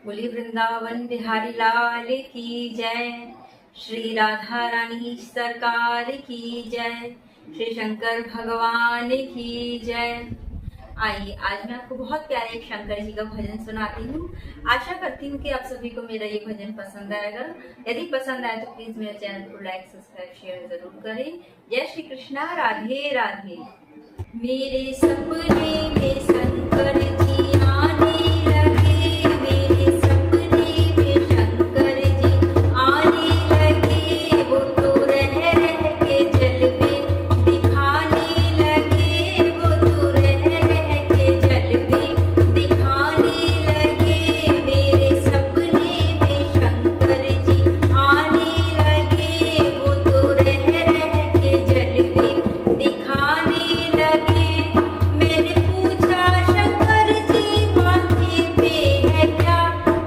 बोली वृंदावन बिहारी लाल की जय। श्री राधा रानी सरकार की जय। श्री शंकर भगवान की जय। आइए आज मैं आपको बहुत प्यारे एक शंकर जी का भजन सुनाती हूँ। आशा करती हूँ कि आप सभी को मेरा ये भजन पसंद आएगा। यदि पसंद आए तो प्लीज मेरे चैनल को लाइक सब्सक्राइब शेयर जरूर करें। जय श्री कृष्णा, राधे राधे। मेरे सपने में शंकर जी आने लगे, मेरे सपने में शंकर जी आने लगे। वो तो रह रह के जलवे दिखाने लगे, वो तो रह रह के जलवे दिखाने लगे। मेरे सपने में शंकर जी आने लगे, वो तो रह रह के जलवे दिखाने लगे। मैंने पूछा शंकर जी माथे पे है क्या,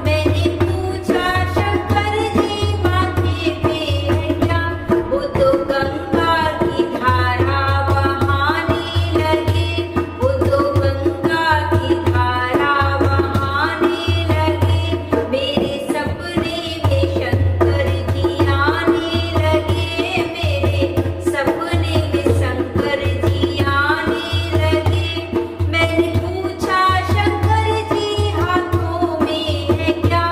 मैंने पूछा शंकर जी माथे पे है क्या। वो तो गंगा की धारा बहाने लगे, वो तो गंगा की धारा बहाने लगे। मेरे सपने में शंकर जी आने लगे, मेरे सपने में शंकर जी आने लगे। मैंने पूछा शंकर जी हाथों में है क्या,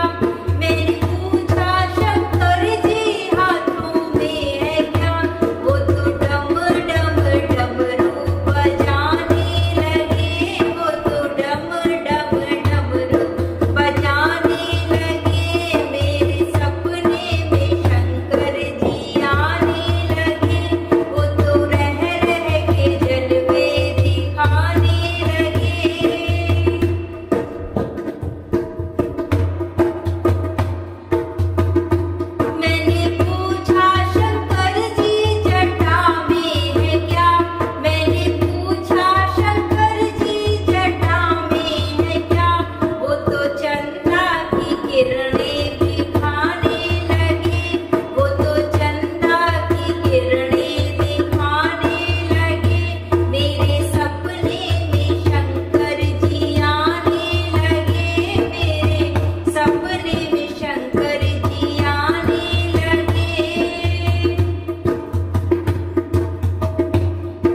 मैंने पूछा शंकर जी हाथों में है क्या। वो तो डम डम डमरू बजाने लगे, वो तो डम डम डमरू बजाने लगे। मेरे सपने में शंकर जी आने लगे, वो तो रह रह के जलवे दिखाने लगे। मैंने पूछा शंकर जी जटा में है क्या, मैंने पूछा शंकर जी जटा में है क्या। वो तो चंद्रा की किरणें दिखाने लगे, वो तो चंद्रा की किरणें दिखाने लगे। मेरे सपने में शंकर जी आने लगे, मेरे सपने में शंकर जी आने लगे।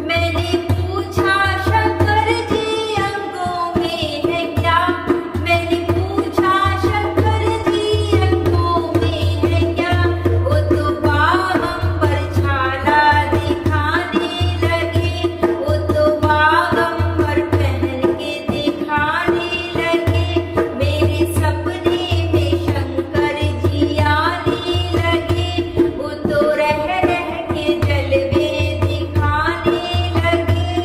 मैंने पूछा शंकर जी अंगों में है क्या, मैंने पूछा शंकर जी अंगों में है क्या। वो तो बागंबर छाला दिखाने लगे, वो तो बागंबर पहन के दिखाने लगे। मेरे सपने में शंकर जी आने लगे, वो तो रह रह के जलवे दिखाने लगे।